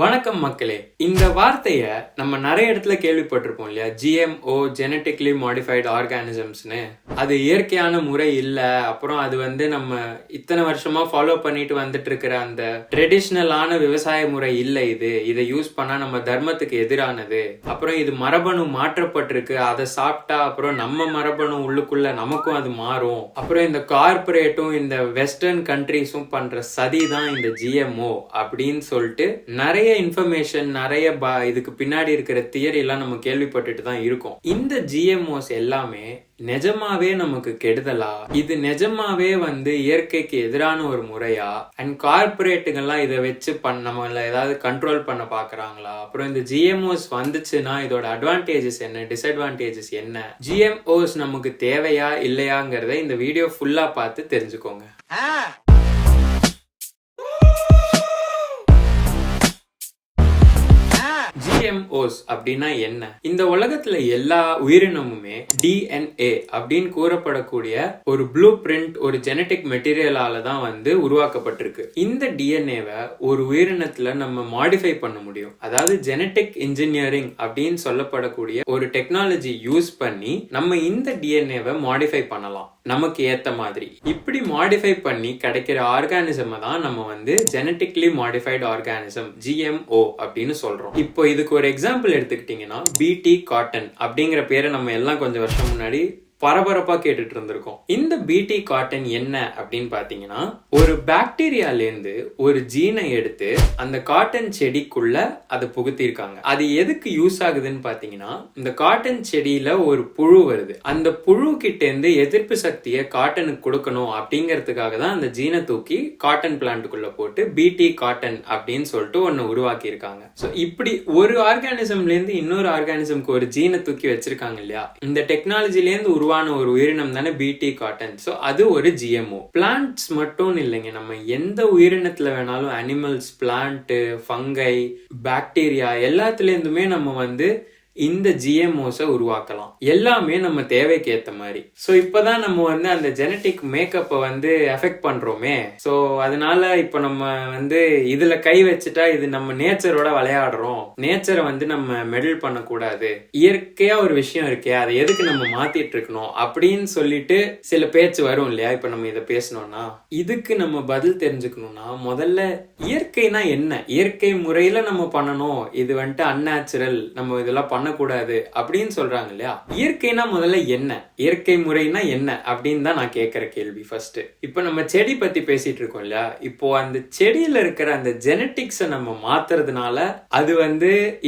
வணக்கம் மக்களே. இந்த வார்த்தைய நம்ம நிறைய இடத்துல கேள்விப்பட்டிருப்போம் இல்லையா? GMO, ஜெனட்டிக்லி மாடிஃபைடு ஆர்கானிசம்ஸ்னு. அது இயற்கையான முறை இல்ல. அப்புறம் அது நம்ம இத்தனை வருஷமா ஃபாலோ பண்ணிட்டு வந்துட்டு இருக்கிற அந்த ட்ரெடிஷ்னலான விவசாய முறை இல்ல. இதை யூஸ் பண்ணா நம்ம தர்மத்துக்கு எதிரானது. அப்புறம் இது மரபணு மாற்றப்பட்டிருக்கு, அதை சாப்பிட்டா அப்புறம் நம்ம மரபணு உள்ளுக்குள்ள நமக்கும் அது மாறும். அப்புறம் இந்த கார்பரேட்டும் இந்த வெஸ்டர்ன் கண்ட்ரிஸும் பண்ற சதி தான் இந்த GMO அப்படின்னு சொல்லிட்டு நிறைய இன்ஃபர்மேஷன், நிறைய இதுக்கு பின்னாடி இருக்கிற தியரி எல்லாம் நம்ம கேள்விப்பட்டுட்டு தான் இருக்கோம். இந்த GMOs எல்லாமே நிஜமாவே நமக்கு கெடுதலா? இது நிஜமாவே இயற்கைக்கு எதிரான ஒரு முறையா? அண்ட் கார்பரேட்டுகள்லாம் இதை வச்சு நம்மள ஏதாவது கண்ட்ரோல் பண்ண பாக்குறாங்களா? அப்புறம் இந்த GMOs வந்துச்சுன்னா இதோட அட்வான்டேஜஸ் என்ன, டிஸ்அட்வான்டேஜஸ் என்ன, GMOs நமக்கு தேவையா இல்லையாங்கிறத இந்த வீடியோ ஃபுல்லா பார்த்து தெரிஞ்சுக்கோங்க. GMOs அப்படின்னா என்ன? இந்த உலகத்துல எல்லா உயிரினமுமே DNA அப்படின்னு கூறப்படக்கூடிய ஒரு ப்ளூ பிரிண்ட், ஒரு ஜெனட்டிக் மெட்டீரியலால தான் உருவாக்கப்பட்டிருக்கு. இந்த டிஎன்ஏவை ஒரு உயிரினத்துல நம்ம மாடிஃபை பண்ண முடியும். அதாவது ஜெனட்டிக் இன்ஜினியரிங் அப்படின்னு சொல்லப்படக்கூடிய ஒரு டெக்னாலஜி யூஸ் பண்ணி நம்ம இந்த டிஎன்ஏவை மாடிஃபை பண்ணலாம் நமக்கு ஏத்த மாதிரி. இப்படி மாடிஃபை பண்ணி கிடைக்கிற ஆர்கானிசம் தான் நம்ம ஜெனட்டிக்லி மாடிஃபைடு ஆர்கானிசம், GMO அப்படின்னு சொல்றோம். இப்போ இதுக்கு ஒரு எக்ஸாம்பிள் எடுத்துக்கிட்டீங்கன்னா, BT காட்டன் அப்படிங்கிற பேரை நம்ம எல்லாம் கொஞ்சம் வருஷம் முன்னாடி பரபரப்பா கேட்டுட்டு இருந்திருக்கோம். இந்த BT காட்டன் என்ன அப்படின்னு பாத்தீங்கன்னா, ஒரு பாக்டீரியால இருந்து ஒரு ஜீனை எடுத்து அந்த காட்டன் செடிக்குள்ள அதை புகுத்திருக்காங்க. அது எதுக்கு யூஸ் ஆகுதுன்னு பாத்தீங்கன்னா, இந்த காட்டன் செடியில ஒரு புழு வருது. அந்த புழு கிட்ட இருந்து எதிர்ப்பு சக்தியை காட்டனுக்கு கொடுக்கணும் அப்படிங்கறதுக்காக தான் அந்த ஜீனை தூக்கி காட்டன் பிளான்ட்டுக்குள்ள போட்டு BT காட்டன் அப்படின்னு சொல்லிட்டு ஒன்னு உருவாக்கி இருக்காங்க. சோ இப்படி ஒரு ஆர்கானிசம்ல இருந்து இன்னொரு ஆர்கானிசம்க்கு ஒரு ஜீனை தூக்கி வச்சிருக்காங்க இல்லையா? இந்த டெக்னாலஜில இருந்து உருவான ஒரு உயிரினம் தானே BT காட்டன். சோ அது ஒரு GMO. பிளான்ட்ஸ் மட்டும் இல்லைங்க, நம்ம எந்த உயிரினத்துல வேணாலும், அனிமல்ஸ், பிளான்ட், ஃபங்கை, பாக்டீரியா எல்லாத்துல இருந்துமே நம்ம இந்த GMOs உருவாக்கலாம். எல்லாமே நம்ம தேவைக்கு ஏத்த மாதிரி. சோ இப்பதான் நம்ம அந்த ஜெனட்டிக் மேக்கப்பை எஃபெக்ட் பண்றோமே. சோ அதனால இப்ப நம்ம இதுல கை வச்சுட்டா இது நம்ம நேச்சரோட விளையாடுறோம், நேச்சரை நம்ம மெடல் பண்ணக்கூடாது, இயற்கையா ஒரு விஷயம் இருக்கே அதை எதுக்கு நம்ம மாத்திட்டு இருக்கணும் அப்படின்னு சொல்லிட்டு சில பேச்சு வரும் இல்லையா? இப்ப நம்ம இதை பேசணும்னா இதுக்கு நம்ம பதில் தெரிஞ்சுக்கணும்னா, முதல்ல இயற்கைனா என்ன, இயற்கை முறையில நம்ம பண்ணணும், இது அன்நேச்சுரல், நம்ம இதெல்லாம் பண்ணக்கூடாது அப்படின்னு சொல்றாங்க இல்லையா? இயற்கைனா முதல்ல என்ன, இயற்கை முறைனா என்ன அப்படின்னு தான் நான் கேட்கிற கேள்வி ஃபர்ஸ்ட். இப்ப நம்ம செடி பத்தி பேசிட்டு இருக்கோம் இல்லையா? இப்போ அந்த செடியில இருக்கிற அந்த ஜெனட்டிக்ஸை நம்ம மாத்துறதுனால அது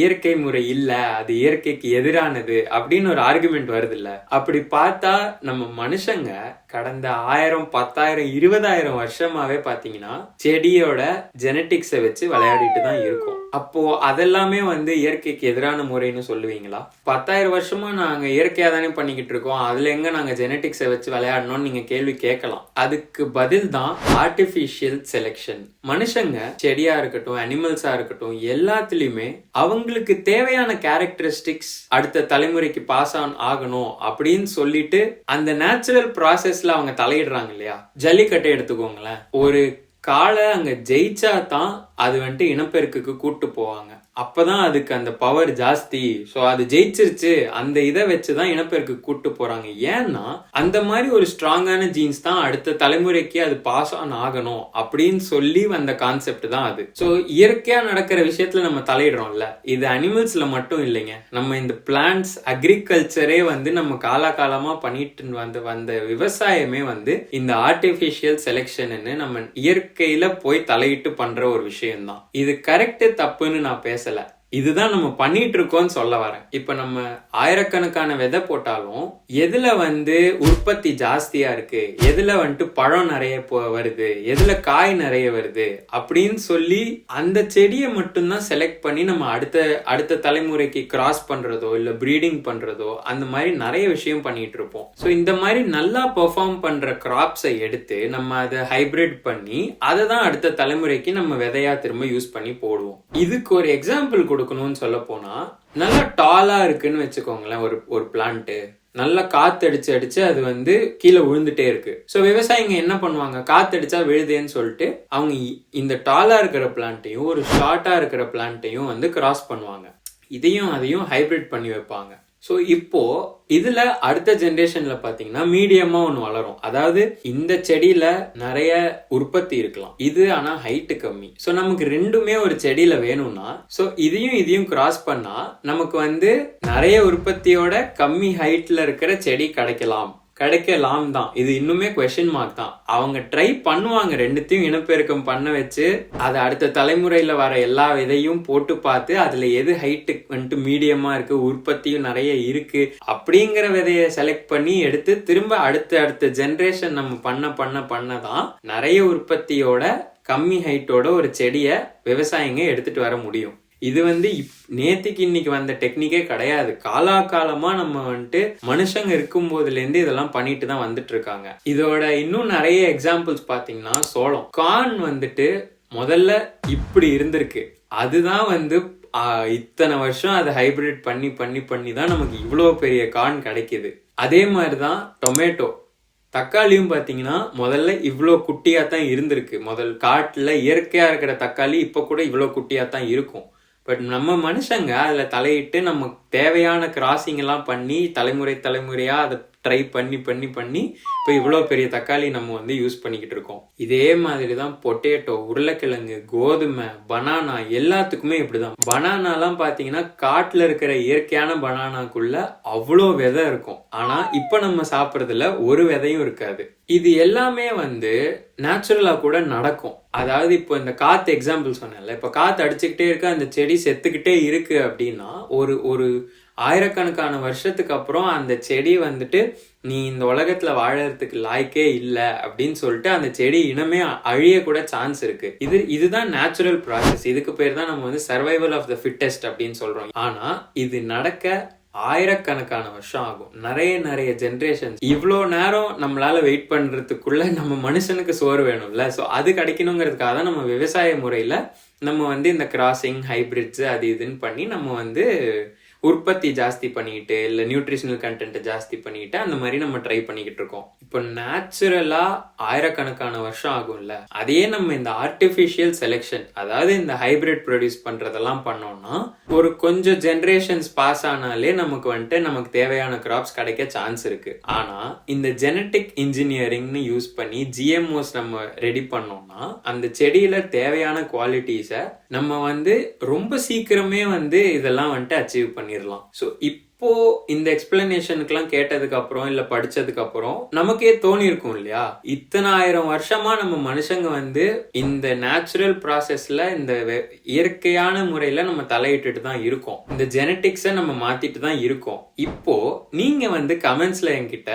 இயற்கை முறை இல்ல, அது இயற்கைக்கு எதிரானது அப்படின்னு ஒரு ஆர்குமெண்ட் வருது இல்ல? அப்படி பார்த்தா நம்ம மனுஷங்க கடந்த 1000, 10,000, 20,000 வருஷமாவே பாத்தீங்கன்னா செடியோட ஜெனட்டிக்ஸை வச்சு விளையாடிட்டு தான் இருக்கும். அப்போ அதெல்லாமே இயற்கைக்கு எதிரான முறைன்னு சொல்லுவீங்களா? 10,000 வருஷமா நாங்க இயற்கையா தானே பண்ணிக்கிட்டு இருக்கோம், அதுல எங்க நாங்க ஜெனட்டிக்ஸை வச்சு விளையாடணும்னு நீங்க கேள்வி கேட்கலாம். அதுக்கு பதில் தான் ஆர்டிபிஷியல் செலெக்ஷன். மனுஷங்க செடியா இருக்கட்டும், அனிமல்ஸா இருக்கட்டும், எல்லாத்துலயுமே அவங்களுக்கு தேவையான கேரக்டரிஸ்டிக்ஸ் அடுத்த தலைமுறைக்கு பாஸ் ஆன் ஆகணும் அப்படின்னு சொல்லிட்டு அந்த நேச்சுரல் ப்ராசஸ்ல அவங்க தலையிடுறாங்க இல்லையா? ஜல்லிக்கட்டை எடுத்துக்கோங்களேன். ஒரு காளை அங்க ஜெயிச்சா தான் அது இனப்பெருக்குக்கு கூட்டு போவாங்க. அப்பதான் அதுக்கு அந்த பவர் ஜாஸ்தி. சோ அது ஜெயிச்சிருச்சு, அந்த இதை வச்சுதான் இனப்பெருக்கு கூட்டு போறாங்க. ஏன்னா அந்த மாதிரி ஒரு ஸ்ட்ராங்கான ஜீன்ஸ் தான் அடுத்த தலைமுறைக்கு அது பாஸ் ஆன் ஆகணும் அப்படின்னு சொல்லி வந்த கான்செப்ட் தான் அது. சோ இயற்கையா நடக்கிற விஷயத்துல நம்ம தலையிடுறோம்ல, இது அனிமல்ஸ்ல மட்டும் இல்லைங்க, நம்ம இந்த பிளான்ட்ஸ், அக்ரிகல்ச்சரே நம்ம காலகாலமா பண்ணிட்டு வந்த விவசாயமே இந்த ஆர்டிபிஷியல் செலெக்ஷன் நம்ம இயற்கையில போய் தலையிட்டு பண்ற ஒரு விஷயம் தான். இது கரெக்ட் தப்புன்னு நான் பேச, இதுதான் நம்ம பண்ணிட்டு இருக்கோம்னு சொல்ல வரேன். இப்ப நம்ம ஆயிரக்கணக்கான விதை போட்டாலும் எதுல உற்பத்தி ஜாஸ்தியா இருக்கு, எதுல பழம் நிறைய வருது, எதுல காய் நிறைய வருது அப்படின்னு சொல்லி அந்த செடியை மட்டும்தான் செலக்ட் பண்ணி நம்ம அடுத்த தலைமுறைக்கு கிராஸ் பண்றதோ இல்ல பிரீடிங் பண்றதோ அந்த மாதிரி நிறைய விஷயம் பண்ணிட்டு இருப்போம். சோ இந்த மாதிரி நல்லா பெர்ஃபார்ம் பண்ற கிராப்ஸை எடுத்து நம்ம அதை ஹைபிரிட் பண்ணி அதை தான் அடுத்த தலைமுறைக்கு நம்ம விதையா திரும்ப யூஸ் பண்ணி போடுவோம். இதுக்கு ஒரு எக்ஸாம்பிள் கொடுக்கணும்னு சொல்ல போனா, நல்லா டாலா இருக்குன்னு வச்சுக்கோங்களேன். ஒரு பிளான்ட் நல்லா காத்தடிச்சு அடிச்சு அது வந்து கீழே விழுந்துட்டே இருக்கு. ஸோ விவசாயிங்க என்ன பண்ணுவாங்க, காத்தடிச்சா விழுதேன்னு சொல்லிட்டு அவங்க இந்த டாலா இருக்கிற பிளான்ட்டையும் ஒரு ஷார்ட்டா இருக்கிற பிளான்ட்டையும் வந்து கிராஸ் பண்ணுவாங்க. இதையும் அதையும் ஹைபிரிட் பண்ணி வைப்பாங்க. ஸோ இப்போ இதுல அடுத்த ஜென்ரேஷன்ல பாத்தீங்கன்னா மீடியமா ஒண்ணு வளரும். அதாவது இந்த செடியில நிறைய உற்பத்தி இருக்கலாம், இது ஆனா ஹைட் கம்மி. ஸோ நமக்கு ரெண்டுமே ஒரு செடியில வேணும்னா ஸோ இதையும் கிராஸ் பண்ணா நமக்கு வந்து நிறைய உற்பத்தியோட கம்மி ஹைட்ல இருக்கிற செடி கிடைக்கலாம் தான். இது இன்னுமே கொஸ்டின் மார்க் தான். அவங்க ட்ரை பண்ணுவாங்க, ரெண்டுத்தையும் இனப்பெருக்கம் பண்ண வச்சு அதை அடுத்த தலைமுறையில வர எல்லா விதையும் போட்டு பார்த்து அதுல எது ஹைட்டு வந்துட்டு மீடியமா இருக்கு, உற்பத்தியும் நிறைய இருக்கு அப்படிங்கிற விதைய செலக்ட் பண்ணி எடுத்து திரும்ப அடுத்த ஜென்ரேஷன் நம்ம பண்ணதான் நிறைய உற்பத்தியோட கம்மி ஹைட்டோட ஒரு செடிய விவசாயிங்க எடுத்துட்டு வர முடியும். இது வந்து நேத்திக்கு இன்னைக்கு வந்த டெக்னிக்கே கிடையாது. காலாகாலமா நம்ம வந்துட்டு மனுஷங்க இருக்கும் போதுல இருந்து இதெல்லாம் பண்ணிட்டு தான் வந்துட்டு இருக்காங்க. இதோட இன்னும் நிறைய எக்ஸாம்பிள்ஸ் பாத்தீங்கன்னா சோளம், கார்ன் வந்துட்டு முதல்ல இப்படி இருந்திருக்கு. அதுதான் வந்து இத்தனை வருஷம் அதை ஹைபிரிட் பண்ணி தான் நமக்கு இவ்வளவு பெரிய கார்ன் கிடைக்குது. அதே மாதிரிதான் டொமேட்டோ, தக்காளியும் பாத்தீங்கன்னா முதல்ல இவ்வளோ குட்டியா தான் இருந்திருக்கு. முதல் காட்டுல இயற்கையா இருக்கிற தக்காளி இப்ப கூட இவ்வளோ குட்டியா தான் இருக்கும். பட் நம்ம மனுஷங்க அதுல தலையிட்டு நம்ம தேவையான கிராசிங் எல்லாம் பண்ணி தலைமுறையா அதை ட்ரை பண்ணி இப்போ இவ்வளோ பெரிய தக்காளி நம்ம வந்து யூஸ் பண்ணிக்கிட்டு இருக்கோம். இதே மாதிரிதான் பொட்டேட்டோ, உருளைக்கிழங்கு, கோதுமை, பனானா எல்லாத்துக்குமே இப்படிதான். பனானாலாம் பாத்தீங்கன்னா காட்டுல இருக்கிற இயற்கையான பனானாக்குள்ள அவ்வளோ விதை இருக்கும். ஆனா இப்ப நம்ம சாப்பிட்றதுல ஒரு விதையும் இருக்காது. இது எல்லாமே வந்து நேச்சுரலா கூட நடக்கும். அதாவது இப்போ இந்த காத்து எக்ஸாம்பிள் சொன்னேன்ல, இப்ப காத்து அடிச்சுக்கிட்டே இருக்கு, அந்த செடி செத்துக்கிட்டே இருக்கு அப்படின்னா ஒரு ஆயிரக்கணக்கான வருஷத்துக்கு அப்புறம் அந்த செடி வந்துட்டு நீ இந்த உலகத்துல வாழறதுக்கு லாய்க்கே இல்ல அப்படின்னு சொல்லிட்டு அந்த செடி இனமே அழிய கூட சான்ஸ் இருக்கு. இதுதான் நேச்சுரல் ப்ராசஸ். இதுக்கு பேர் தான் நம்ம வந்து சர்வைவல் ஆஃப் த ஃபிட்டஸ்ட் அப்படின்னு சொல்றோம். ஆனா இது நடக்க ஆயிரக்கணக்கான வருஷம் ஆகும், நிறைய ஜென்ரேஷன். இவ்வளோ நேரம் நம்மளால வெயிட் பண்றதுக்குள்ள நம்ம மனுஷனுக்கு சோறு வேணும்ல. ஸோ அது கிடைக்கணுங்கிறதுக்காக தான் நம்ம விவசாய முறையில நம்ம வந்து இந்த கிராசிங், ஹைபிரிட்ஸ் அது இதுன்னு பண்ணி நம்ம வந்து உற்பத்தி ஜாஸ்தி பண்ணிட்டு இல்ல நியூட்ரிஷனல் கண்டென்ட் ஜாஸ்தி பண்ணிட்டு அந்த மாதிரி நம்ம ட்ரை பண்ணிக்கிட்டு இருக்கோம். இப்போ நேச்சுரலா ஆயிரக்கணக்கான வருஷம் ஆகும்ல, அதே நம்ம இந்த ஆர்டிபிஷியல் செலெக்ஷன், அதாவது இந்த ஹைபிரிட் ப்ரொடியூஸ் பண்றதெல்லாம் பண்ணோம்னா ஒரு கொஞ்சம் ஜெனரேஷன்ஸ் பாஸ் ஆனாலே நமக்கு தேவையான கிராப்ஸ் கிடைக்க சான்ஸ் இருக்கு. ஆனா இந்த ஜெனட்டிக் இன்ஜினியரிங்னு யூஸ் பண்ணி GMOs நம்ம ரெடி பண்ணோம்னா அந்த செடியில தேவையான குவாலிட்டிஸை நம்ம வந்து ரொம்ப சீக்கிரமே வந்து இதெல்லாம் வந்துட்டு அச்சீவ் பண்ணிடலாம். ஸோ இப்போ இந்த எக்ஸ்பிளனேஷனுக்குலாம் கேட்டதுக்கு அப்புறம் இல்ல படிச்சதுக்கு அப்புறம் நமக்கே தோணி இருக்கும் இல்லையா, இத்தனை ஆயிரம் வருஷமா நம்ம மனுஷங்க வந்து இந்த நேச்சுரல் ப்ராசஸ்ல இந்த இயற்கையான முறையில நம்ம தலையிட்டு தான் இருக்கோம், இந்த ஜெனட்டிக்ஸை நம்ம மாத்திட்டு தான் இருக்கோம். இப்போ நீங்க வந்து கமெண்ட்ஸ்ல என்கிட்ட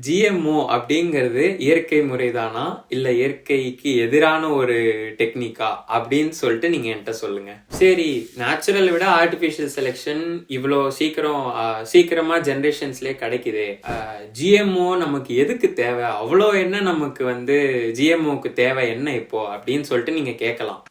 GMO அப்படிங்கிறது இயற்கை முறைதானா இல்ல இயற்கைக்கு எதிரான ஒரு டெக்னிக்கா அப்படின்னு சொல்லிட்டு நீங்க என்கிட்ட சொல்லுங்க. சரி, நேச்சுரல் விட ஆர்டிபிஷியல் செலெக்ஷன் இவ்வளோ சீக்கிரமா ஜெனரேஷன்ஸ்லயே கிடைக்குது, GMO நமக்கு எதுக்கு தேவை, அவ்வளோ என்ன நமக்கு வந்து GMOக்கு தேவை என்ன இப்போ அப்படின்னு சொல்லிட்டு நீங்க கேட்கலாம்.